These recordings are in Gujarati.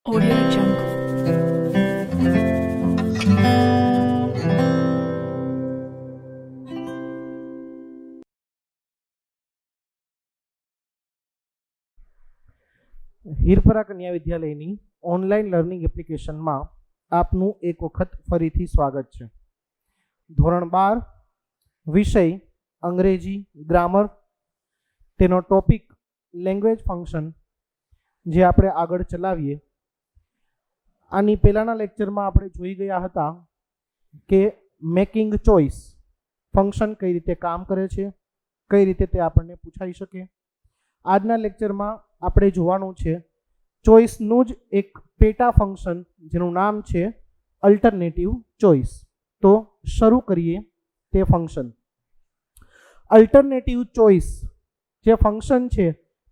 Audio Jungle. હીરપરા કન્યા વિદ્યાલયની ઓનલાઈન લર્નિંગ એપ્લિકેશનમાં આપનું એક વખત ફરીથી સ્વાગત છે. ધોરણ 12 વિષય અંગ્રેજી ગ્રામર, તેનો ટોપિક લેંગ્વેજ ફંક્શન જે આપણે આગળ ચલાવીએ. આની પહેલાંના લેક્ચરમાં આપણે જોઈ ગયા હતા કે મેકિંગ ચોઇસ ફંક્શન કઈ રીતે કામ કરે છે, કઈ રીતે તે આપણને પૂછાઈ શકે. આજના લેક્ચરમાં આપણે જોવાનું છે ચોઇસનું જ એક પેટા ફંક્શન જેનું નામ છે અલ્ટરનેટિવ ચોઇસ. તો શરૂ કરીએ તે ફંક્શન. અલ્ટરનેટિવ ચોઇસ જે ફંક્શન છે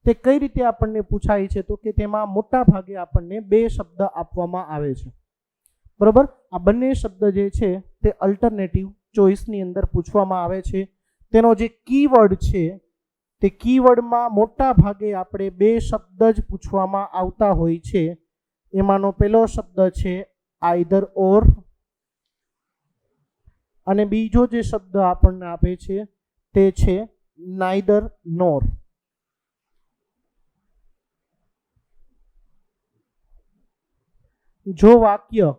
તે કઈ રીતે આપણને પૂછાય છે, તો કે તેમાં મોટા ભાગે આપણને બે શબ્દ આપવામાં આવે છે, બરોબર. આ બંને શબ્દ જે છે તે અલ્ટરનેટિવ ચોઇસની અંદર પૂછવામાં આવે છે. તેનો જે કીવર્ડ છે તે કીવર્ડમાં મોટા ભાગે આપણે બે શબ્દ જ પૂછવામાં આવતા હોય છે. એમાંનો પહેલો શબ્દ છે આઈધર ઓર, અને બીજો જે શબ્દ આપણને આપે છે તે છે નાઈધર નોર. જો વાક્ય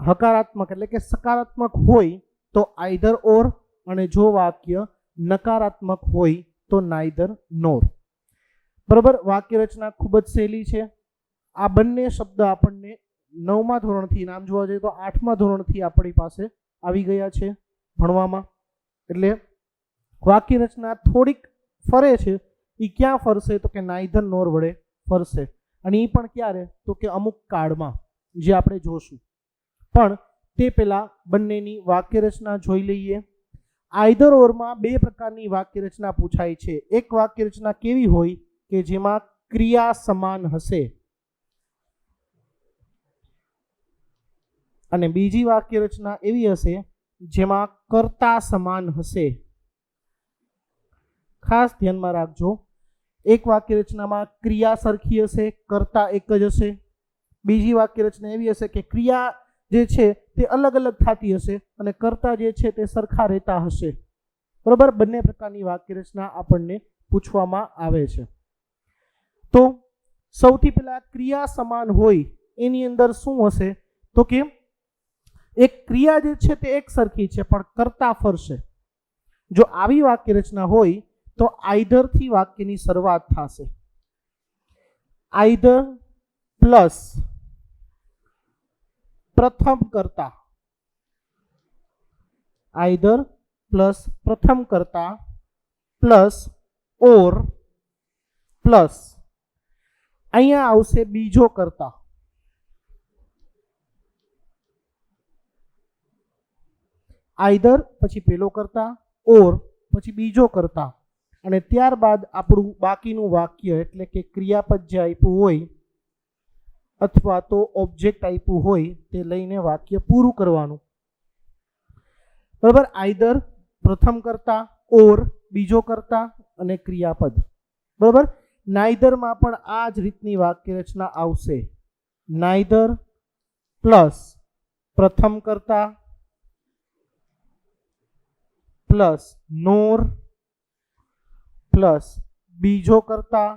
હકારાત્મક એટલે કે સકારાત્મક હોય તો આઈધર ઓર, અને જો વાક્ય નકારાત્મક હોય તો નાઈધર નોર, બરાબર. વાક્ય રચના ખૂબ જ સહેલી છે. આ બંને શબ્દ આપણને 9મા ધોરણથી, નામ જોવા જઈએ તો 8મા ધોરણથી આપણી પાસે આવી ગયા છે ભણવામાં. એટલે વાક્ય રચના થોડીક ફરે છે. એ ક્યાં ફરશે તો કે નાઈધર નોર વડે ફરશે, અને એ પણ ક્યારે તો કે અમુક કાળમાં, જે આપણે જોશું. પણ તે પહેલા બંનેની વાક્ય રચના જોઈ લઈએ. આઈધર ઓરમાં બે પ્રકારની વાક્ય રચના પૂછાય છે. એક વાક્ય રચના કેવી હોય કે જેમાં ક્રિયા સમાન હશે, અને બીજી વાક્ય રચના એવી હશે જેમાં કર્તા સમાન હશે. ખાસ ધ્યાનમાં રાખજો, એક વાક્ય રચનામાં ક્રિયા સરખી હશે, કર્તા એક જ હશે. બીજી વાક્ય રચના એવી હશે કે ક્રિયા જે છે તે અલગ અલગ થતી હશે અને કર્તા જે છે તે સરખા રહેતા હશે, બરોબર. બંને પ્રકારની વાક્ય રચના આપણને પૂછવામાં આવે છે. તો સૌથી પહેલા ક્રિયા સમાન હોય એની અંદર શું હશે તો કે એક ક્રિયા જે છે તે એક સરખી છે પણ કર્તા ફરશે. જો આવી વાક્ય રચના હોય તો આઈધર થી વાક્યની શરૂઆત થશે. આઈધર પ્લસ પ્રથમ કર્તા, આઈધર પ્લસ પ્રથમ કર્તા પ્લસ ઓર પ્લસ અહીંયા આવશે બીજો કર્તા. આઈધર પછી પેલો કર્તા, ઓર પછી બીજો કર્તા, અને ત્યારબાદ આપણું બાકીનું વાક્ય એટલે કે ક્રિયાપદ જે આપ્યું હોય અથવા તો ઓબ્જેક્ટ આપ્યું હોય તે લઈને વાક્ય પૂરું કરવાનું, બરાબર. આઈધર પ્રથમ કર્તા, ઓર બીજો કર્તા અને ક્રિયાપદ, બરાબર. નાઈધરમાં પણ આ જ રીતની વાક્ય રચના આવશે. નાઈધર પ્લસ પ્રથમ કર્તા પ્લસ નોર પ્લસ બીજો કર્તા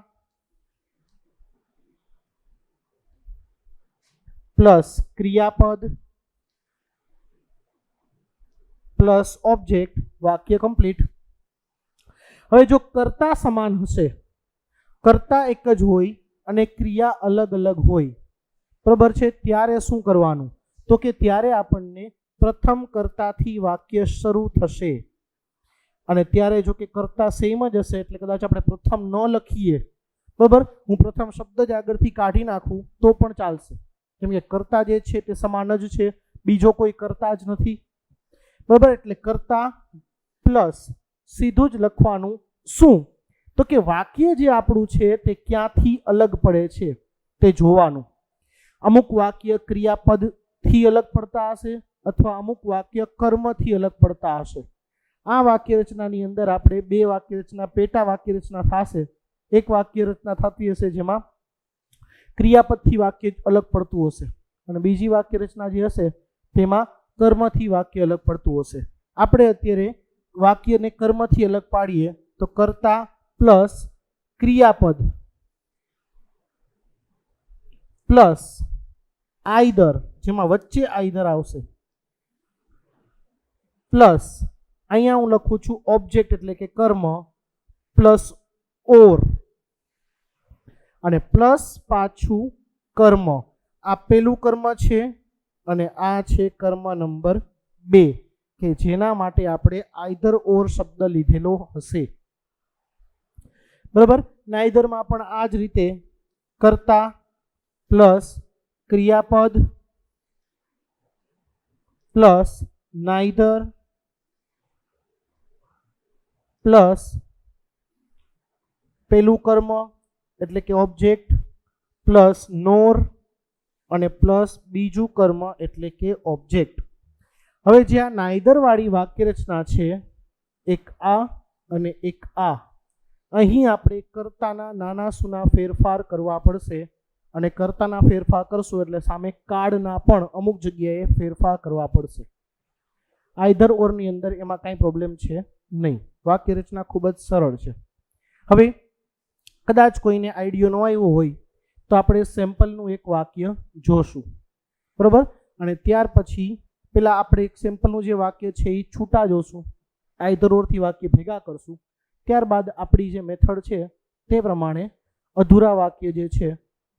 પ્લસ ક્રિયાપદ પ્લસ ઓબ્જેક્ટ, વાક્ય કમ્પ્લીટ. હવે જો કર્તા સમાન હશે, કર્તા એક જ હોય અને ક્રિયા અલગ અલગ હોય, બરાબર છે, ત્યારે શું કરવાનું તો કે ત્યારે આપણને પ્રથમ કર્તાથી વાક્ય શરૂ થશે. અને ત્યારે જો કે કર્તા સેમ જ હશે એટલે કદાચ આપણે પ્રથમ ન લખીએ, બરાબર, હું પ્રથમ શબ્દ જ આગળથી કાઢી નાખું તો પણ ચાલશે, કેમ કે કર્તા જે છે તે સમાન જ છે, બીજો કોઈ કર્તા જ નથી, બરાબર. એટલે કર્તા પ્લસ સીધું જ લખવાનું શું તો કે વાક્ય જે આપણું છે તે ક્યાંથી અલગ પડે છે તે જોવાનું. અમુક વાક્ય ક્રિયાપદથી અલગ પડતા હશે અથવા અમુક વાક્ય કર્મથી અલગ પડતા હશે. આ વાક્ય રચનાની અંદર આપણે બે વાક્ય રચના પેટા વાક્ય રચના થશે. એક વાક્ય રચના થતી હશે જેમાં ક્રિયાપદથી વાક્ય અલગ પડતું હશે અને બીજી વાક્ય રચના જે હશે તેમાં કર્મથી વાક્ય અલગ પડતું હશે. આપણે અત્યારે વાક્યને કર્મથી અલગ પાડીએ તો કર્તા પ્લસ ક્રિયાપદ પ્લસ આઈધર, જેમાં વચ્ચે આઈધર આવશે, પ્લસ અહીંયા હું લખું છું ઓબ્જેક્ટ એટલે કે કર્મ પ્લસ ઓર અને પ્લસ પાછું કર્મ. આ પેલું કર્મ છે અને આ છે કર્મ નંબર 2 કે જેના માટે આપણે આઈધર ઓર શબ્દ લીધેલો હશે. બરાબર. નાઈધરમાં પણ આ જ રીતે કર્તા પ્લસ ક્રિયાપદ પ્લસ નાઈધર પ્લસ પેલું કર્મ એટલે કે ઓબ્જેક્ટ પ્લસ નોર અને પ્લસ બીજું કર્મ એટલે કે ઓબ્જેક્ટ. હવે જે આ નાઈધર વાળી વાક્ય રચના છે, એક આ અને એક આ, અહીં આપણે કર્તાના નાના સૂના ફેરફાર કરવા પડશે અને કર્તાના ફેરફાર કરશું એટલે સામે કાર્ડના પણ અમુક જગ્યાએ ફેરફાર કરવા પડશે. આઈધર ઓરની અંદર એમાં કાંઈ પ્રોબ્લેમ છે નહીં. વાક્ય રચના ખૂબ જ સરળ છે. હવે કદાચ કોઈને આઈડિયો ન આવ્યો હોય તો આપણે સેમ્પલનું એક વાક્ય જોશું, બરાબર. અને ત્યાર પછી પેલા આપણે એક સેમ્પલનું જે વાક્ય છે એ છૂટા જોશું, આઈધર ઓરથી વાક્ય ભેગા કરશું, ત્યારબાદ આપણી જે મેથડ છે તે પ્રમાણે અધૂરા વાક્ય જે છે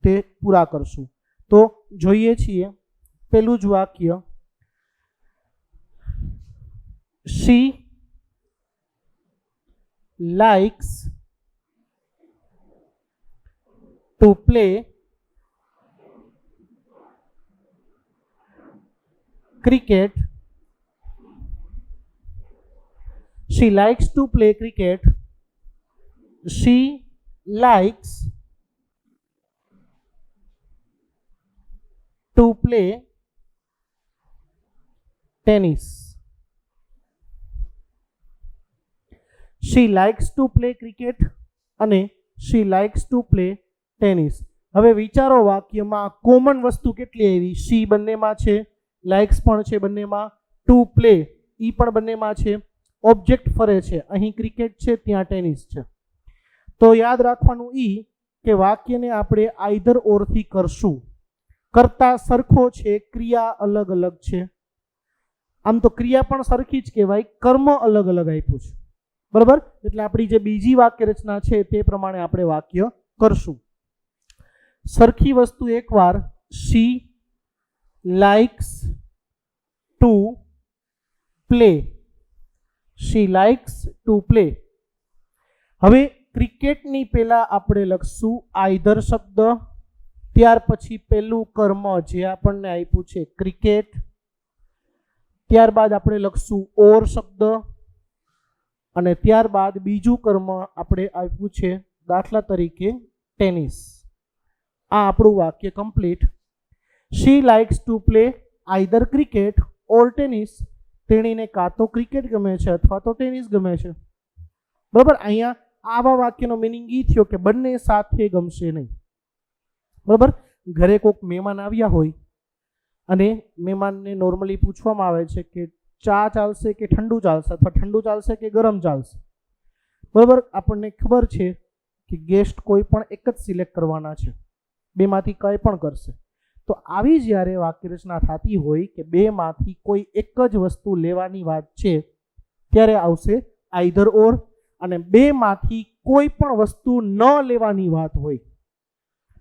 તે પૂરા કરશું. તો જોઈએ છીએ પેલું જ વાક્ય, she likes to play cricket. She likes to play cricket. She likes to play tennis. She likes to play cricket અને she likes to play tennis. હવે વિચારો વાક્યમાં કોમન વસ્તુ કેટલી આવી? she બંનેમાં છે, લાઇક્સ પણ છે બંનેમાં, ટુ પ્લે ઈ પણ બંનેમાં છે, ઓબ્જેક્ટ ફરે છે, અહીં ક્રિકેટ છે ત્યાં ટેનિસ છે. તો યાદ રાખવાનું ઈ કે વાક્યને આપણે આઈધર ઓરથી કરશું. કરતા સરખો છે, ક્રિયા અલગ અલગ છે. આમ તો ક્રિયા પણ સરખી જ કહેવાય, કર્મ અલગ અલગ આપ્યું છે, બરાબર. એટલે આપણી જે બીજી વાક્ય રચના છે તે પ્રમાણે આપણે વાક્ય કરશું. સરખી વસ્તુ એકવાર, she likes to play. she likes to play. હવે ક્રિકેટની પહેલા આપણે લખશું આઈધર શબ્દ, ત્યાર પછી પેલું કર્મ જે આપણને આપ્યું છે ક્રિકેટ, ત્યારબાદ આપણે લખશું ઓર શબ્દ અને ત્યારબાદ બીજું કર્મ આપણે આપ્યું છે દાખલા તરીકે ટેનિસ. આ આપણું વાક્ય complete. She likes to play either cricket or tennis. તેણીને કાં તો ક્રિકેટ ગમે છે અથવા તો ટેનિસ ગમે છે, બરાબર. અહીંયા આવા વાક્યનો મિનિંગ એ થયો કે બંને સાથે ગમશે નહીં, બરાબર. ઘરે કોઈક મહેમાન આવ્યા હોય અને મહેમાનને નોર્મલી પૂછવામાં આવે છે કે ચા ચાલશે કે ઠંડુ ચાલશે, અથવા ઠંડુ ચાલશે કે ગરમ ચાલશે, બરાબર. આપણને ખબર છે કે ગેસ્ટ કોઈ પણ એક જ સિલેક્ટ કરવાના છે, બેમાંથી કંઈ પણ કરશે. તો આવી જ્યારે વાક્ય રચના થતી હોય કે બેમાંથી કોઈ એક જ વસ્તુ લેવાની વાત છે ત્યારે આવશે આઈધર ઓર, અને બેમાંથી કોઈ પણ વસ્તુ ન લેવાની વાત હોય,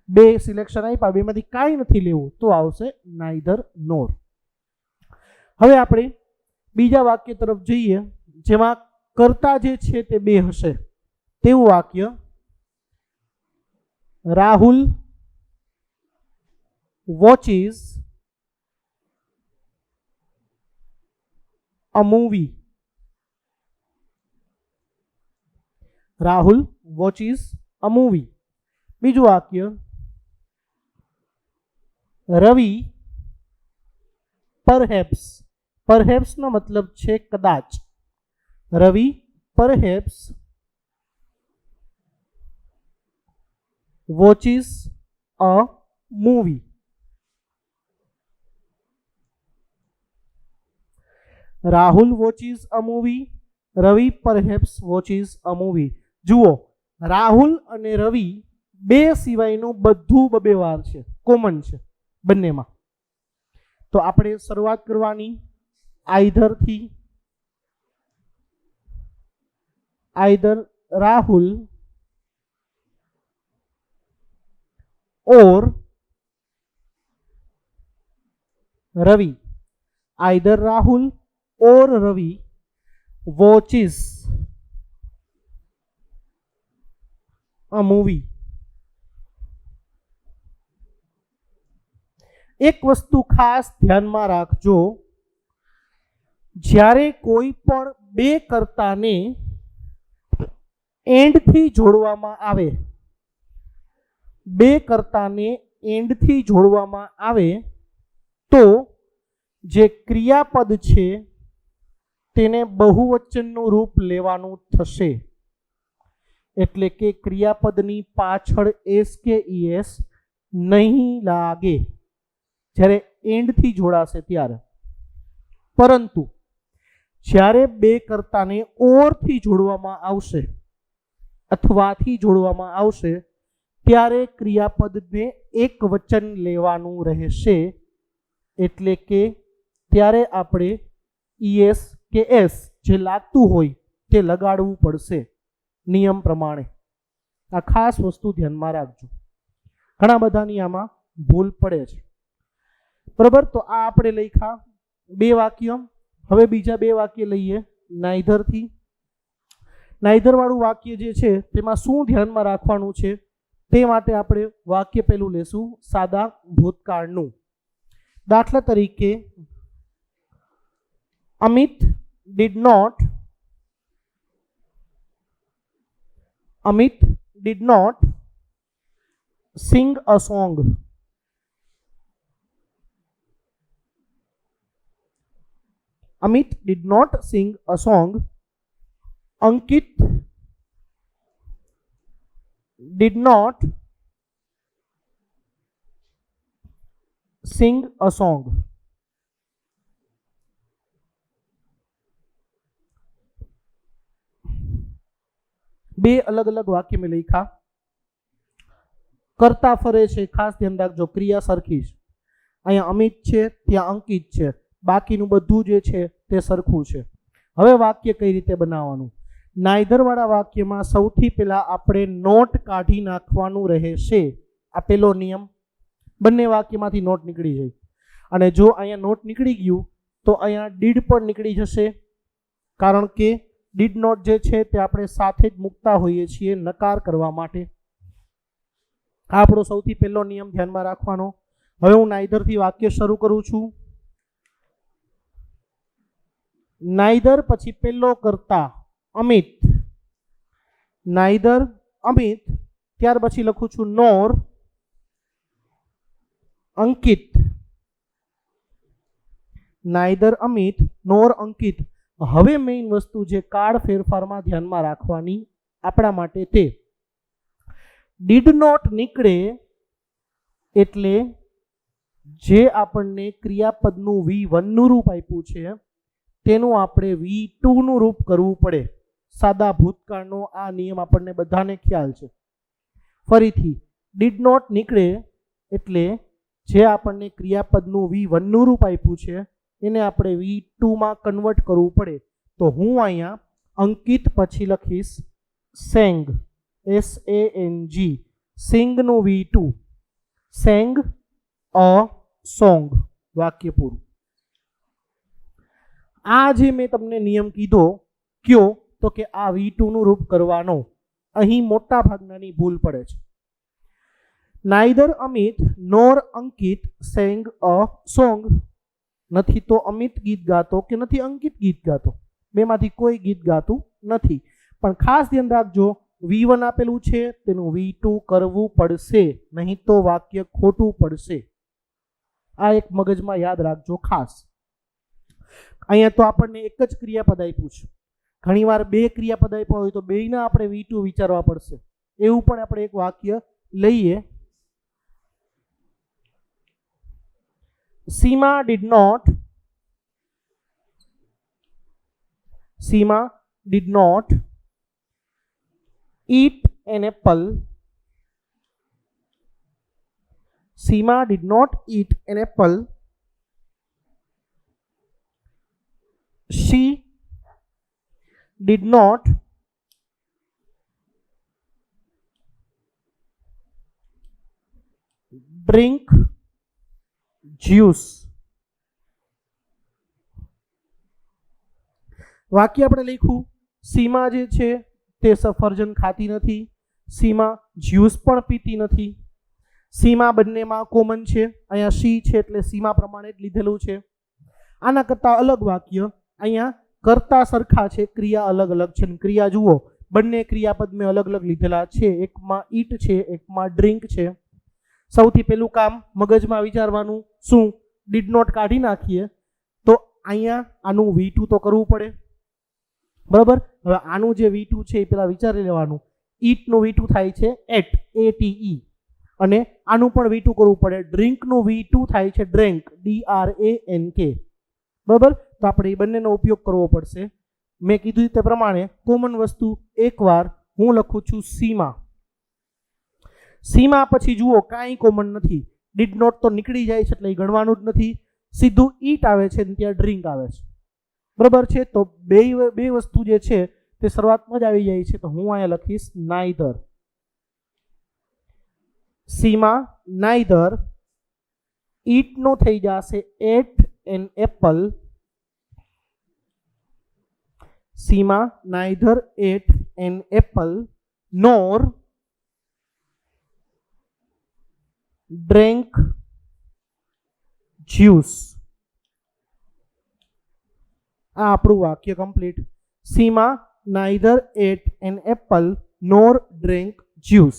બે સિલેક્શન આપ્યા, બેમાંથી કાંઈ નથી લેવું, તો આવશે નાઈધર નોર. હવે આપણે બીજા વાક્ય તરફ જઈએ જેમાં કર્તા જે છે તે બે હશે તેવું વાક્ય, Rahul watches a movie. Rahul watches a movie. બીજું વાક્ય, રવિ perhaps. perhaps નો મતલબ છે કદાચ. રવિ perhaps watches a movie. Rahul watches a movie, Ravi perhaps watches a movie. જુઓ, રાહુલ અને રવિ બે સિવાયનું બધું બબે વાર છે, કોમન છે બંનેમાં. તો આપણે શરૂઆત કરવાની આઈધર થી. આઈધર રાહુલ और रवि. आइदर राहुल और रवि वॉचिस अ मूवी. एक वस्तु खास ध्यान में राखजो, જ્યારે કોઈ પણ બે કર્તાને એન્ડ થી જોડવામાં આવે, બે કર્તાને એન્ડ થી જોડવામાં આવે તો જે ક્રિયાપદ છે તેને બહુવચનનું રૂપ લેવાનું થશે. એટલે કે ક્રિયાપદની પાછળ એસ કે ઈએસ નહીં લાગે જ્યારે એન્ડ થી જોડાશે ત્યારે. પરંતુ જ્યારે બે કર્તાને ઓર થી જોડવામાં આવશે અથવા થી જોડવામાં આવશે ત્યારે ક્રિયાપદને એક વચન લેવાનું રહેશે. એટલે કે ત્યારે આપણે ઈએસ કે એસ જે લાગતું હોય તે લગાડવું પડશે નિયમ પ્રમાણે. આ ખાસ વસ્તુ ધ્યાનમાં રાખજો, ઘણા બધાની આમાં ભૂલ પડે છે. બરાબર, તો આ આપણે લખ્યા બે વાક્ય. હવે બીજા બે વાક્ય લઈએ નાઈધર થી. નાઈધર વાળું વાક્ય જે છે તેમાં શું ધ્યાનમાં રાખવાનું છે તે માટે આપણે વાક્ય પહેલું લેશું સાદા ભૂતકાળનું. દાખલા તરીકે, Amit did not sing a song. Amit did not sing a song. Ankit did not sing a song. બે અલગ અલગ વાક્ય મેં લખ્યા. કરતા ફરે છે, ખાસ ધ્યાન રાખજો, ક્રિયા સરખી છે. અહીંયા અમિત છે, ત્યાં અંકિત છે, બાકીનું બધું જે છે તે સરખું છે. હવે વાક્ય કઈ રીતે બનાવવાનું? નાઈધર વાળા વાક્યમાં સૌથી પહેલા આપણે નોટ કાઢી નાખવાનું રહેશે. આ પહેલો નિયમ. બંને વાક્યમાંથી નોટ નીકળી જાય. અને જો અહીંયા નોટ નીકળી ગયું તો અહીંયા ડીડ પણ નીકળી જશે, કારણ કે ડીડ નોટ જે છે તે આપણે સાથે જ મૂકતા હોઈએ છીએ નકાર કરવા માટે. આ આપણો સૌથી પહેલો નિયમ ધ્યાનમાં રાખવાનો. હવે હું નાઈધરથી વાક્ય શરૂ કરું છું. નાઈધર પછી પહેલો કર્તા અમિત, નાઈધર અમિત, ત્યાર પછી લખું છું નોર અંકિત. નાઈધર અમિત નોર અંકિત. હવે મેઇન વસ્તુ જે કાળ ફેરફારમાં ધ્યાનમાં રાખવાની આપણા માટે તે ડીડ નોટ નીકળે એટલે જે આપણને ક્રિયાપદનું V1 નું રૂપ આપ્યું છે તેનું આપણે V2 નું રૂપ કરવું પડે. સાદા ભૂતકાળનો આ નિયમ આપણને બધાને ખ્યાલ છે. ફરીથી ડીડ નોટ નીકળે એટલે જે આપણને ક્રિયાપદનું V1 નું રૂપ આપ્યું છે એને આપણે V2 માં કન્વર્ટ કરવું પડે. તો હું અહીંયા અંકિત પછી લખીશ સેંગ, SANG, સિંગ નું V2, સેંગ અ સોંગ. વાક્ય પૂરું. આ જે મેં તમને નિયમ કીધો કયો તો કે આ V2 નું રૂપ કરવાનો. અહીં મોટા ભાગનાની ભૂલ પડે છે. Neither Amit nor Ankit sang a song. નથી તો અમિત ગીત ગાતો કે નથી અંકિત ગીત ગાતો, બેમાંથી કોઈ ગીત ગાતું નથી. પણ ખાસ ધ્યાન રાખજો, V1 આપેલું છે તેનું V2 કરવું પડશે, નહીં તો વાક્ય ખોટું પડશે. આ એક મગજમાં યાદ રાખજો ખાસ. અહીંયા તો આપણને એક જ ક્રિયાપદ આપ્યું છે. ઘણીવાર બે ક્રિયાપદ આપ્યા હોય તો બેયના આપણે V2 વિચારવા પડશે. એવું પણ આપણે એક વાક્ય લઈએ. Seema did not eat an apple. Seema did not eat an apple. She did not drink juice. વાક્ય આપણે લખ્યું, સીમા જે છે તે સફરજન ખાતી નથી, સીમા જ્યુસ પણ પીતી નથી. સીમા બંનેમાં કોમન છે, અહીંયા સી છે એટલે સીમા પ્રમાણે જ લીધેલું છે. આના કરતાં અલગ વાક્ય અહીંયા કરતા સરખા છે, ક્રિયા અલગ અલગ છે. ક્રિયા જુઓ, બંને ક્રિયાપદ મેં અલગ અલગ લીધેલા છે. એકમાં ઈટ છે, એકમાં ડ્રિંક છે. સૌથી પહેલું કામ મગજમાં વિચારવાનું, શું ડીડ નોટ કાઢી નાખીએ તો અહીંયા આનું V2 તો કરવું પડે, બરાબર. હવે આનું જે V2 છે એ પેલા વિચારી લેવાનું. ઈટનું V2 થાય છે એટ, ATE, અને આનું પણ V2 કરવું પડે. ડ્રિંકનું V2 થાય છે ડ્રેન્ક, DRANK, બરાબર. તો આપણે એ બંનેનો ઉપયોગ કરવો પડશે. મેં કીધું તે પ્રમાણે કોમન વસ્તુ એકવાર હું લખું છું સીમા. સીમા પછી જુઓ કાંઈ કોમન નથી, ડીડ નોટ તો નીકળી જાય છે એટલે એ ગણવાનું જ નથી. સીધું ઈટ આવે છે અને ત્યાં ડ્રિંક આવે છે, બરાબર છે. તો બે વસ્તુ જે છે તે શરૂઆતમાં જ આવી જાય છે. તો હું અહીંયા લખીશ નાઈધર. સીમા નાઈધર ઈટ નો થઈ જશે ate an apple. Seema neither ate an apple nor drank juice. આ આપણું વાક્ય complete. Seema neither ate an apple nor drank juice.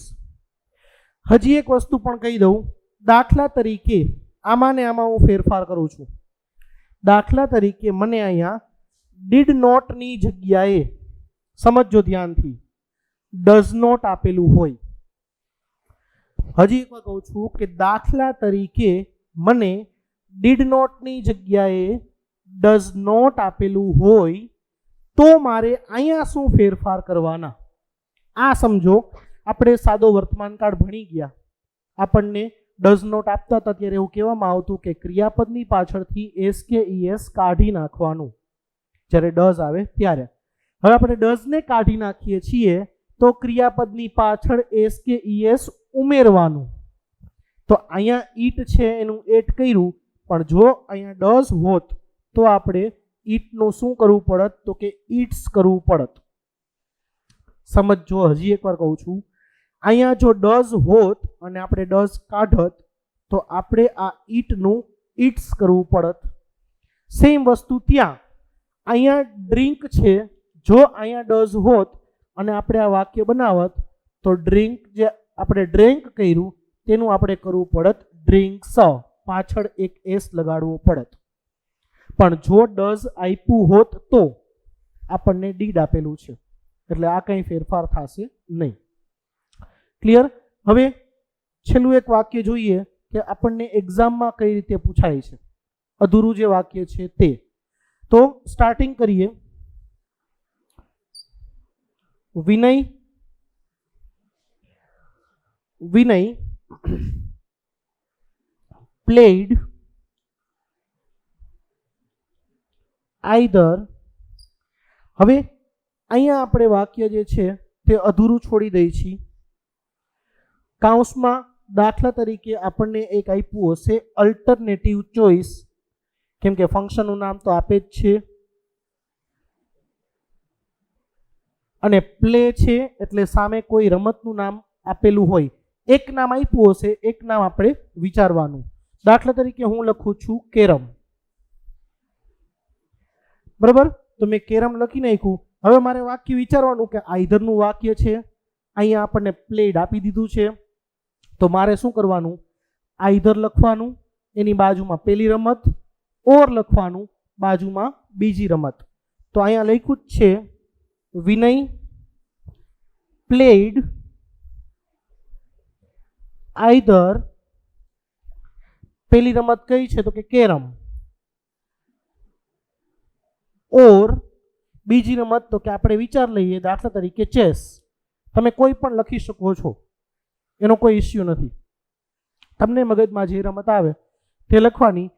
હજી એક વસ્તુ પણ કહી દઉં. દાખલા તરીકે આમાં ને આમાં હું ફેરફાર કરું છું. દાખલા તરીકે મને અહીંયા ડીડ નોટની જગ્યાએ, સમજજો ધ્યાનથી, ડઝ નોટ આપેલું હોય. હજી એકવાર કહું છું કે દાખલા તરીકે મને ડીડ નોટની જગ્યાએ ડઝ નોટ આપેલું હોય તો મારે અહીંયા શું ફેરફાર કરવાના? આ સમજો, આપણે સાદો વર્તમાનકાળ ભણી ગયા. આપણને ડઝ નોટ આપતા હતા ત્યારે એવું કહેવામાં આવતું કે ક્રિયાપદની પાછળથી એસ કે ઈએસ કાઢી નાખવાનું જ્યારે ડઝ આવે ત્યારે. હવે આપણે ડઝને કાઢી નાખીએ છીએ તો ક્રિયાપદની પાછળ એસ કે ઈએસ ઉમેરવાનું. તો અહીંયા ઈટ છે એનું એટ કર્યું, પણ જો અહીંયા ડઝ હોત તો આપણે ઈટનું શું કરવું પડત? તો કે ઈટ્સ કરવું પડત. સમજો, હજી એકવાર કહું છું. અહીંયા જો ડઝ હોત અને આપણે ડઝ કાઢત તો આપણે આ ઈટનું ઈટ્સ કરવું પડત. સેમ વસ્તુ ત્યાં. અહીંયા ડ્રિંક છે, જો અહીંયા ડઝ હોત અને આપણે આ વાક્ય બનાવત તો ડ્રિંક જે આપણે ડ્રિંક કર્યું તેનું આપણે કરવું પડત ડ્રિંક્સ, પાછળ એક એસ લગાડવો પડત. પણ જો ડઝ આપ્યું હોત તો આપણને ડીડ આપેલું છે એટલે આ કંઈ ફેરફાર થશે નહીં. ક્લિયર? હવે છેલ્લું એક વાક્ય જોઈએ કે આપણને એક્ઝામમાં કઈ રીતે પૂછાય છે. અધૂરું જે વાક્ય છે તે. તો સ્ટાર્ટિંગ કરીએ. વિનય played either. હવે અહીંયા આપણે વાક્ય જે છે તે અધૂરું છોડી દઈએ છીએ. કાઉન્સમાં દાખલા તરીકે આપણને એક આપ્યું હશે અલ્ટરનેટિવ ચોઇસ, કેમ કે ફંક્શનનું નામ તો આપે જ છે અને પ્લે છે એટલે સામે કોઈ રમતનું નામ આપેલું હોય. એક નામ આપ્યું હશે, એક નામ આપણે વિચારવાનું. દાખલા તરીકે હું લખું છું કેરમ, બરાબર. તો મેં કેરમ લખી નાખ્યું. હવે મારે વાક્ય વિચારવાનું કે આઈધરનું વાક્ય છે. અહીંયા આપણને પ્લેડ આપી દીધું છે તો મારે શું કરવાનું? આઈધર લખવાનું, એની બાજુમાં પેલી રમત, ઓર લખવાનું, બાજુમાં બીજી રમત. તો અહીંયા લખ્યું જ છે વિનય played either પહેલી રમત કઈ છે તો કે કેરમ, ઓર બીજી રમત તો કે આપણે વિચાર લઈએ દાખલા તરીકે ચેસ. તમે કોઈ પણ લખી શકો છો, એનો કોઈ ઇસ્યુ નથી. તમને મગજમાં જે રમત આવે તે લખવાની,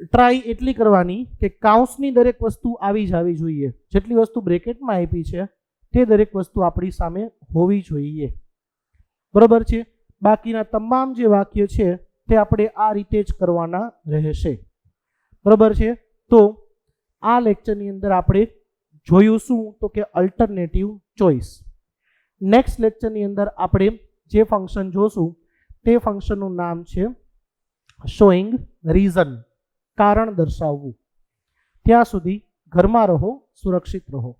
ટ્રાય એટલી કરવાની કે કાઉન્સની દરેક વસ્તુ આવી જ આવી જોઈએ. જેટલી વસ્તુ બ્રેકેટમાં આપી છે તે દરેક વસ્તુ આપણી સામે હોવી જોઈએ. બરોબર છે. બાકીના તમામ જે વાક્ય છે તે આપણે આ રીતે જ કરવાના રહેશે. બરોબર છે. તો આ લેક્ચરની અંદર આપણે જોયું શું તો કે અલ્ટરનેટિવ ચોઇસ. નેક્સ્ટ લેક્ચરની અંદર આપણે જે ફંક્શન જોશું તે ફંક્શનનું નામ છે શોઈંગ રીઝન, કારણ દર્શાવવું. ત્યાં સુધી ઘરમાં રહો, સુરક્ષિત રહો.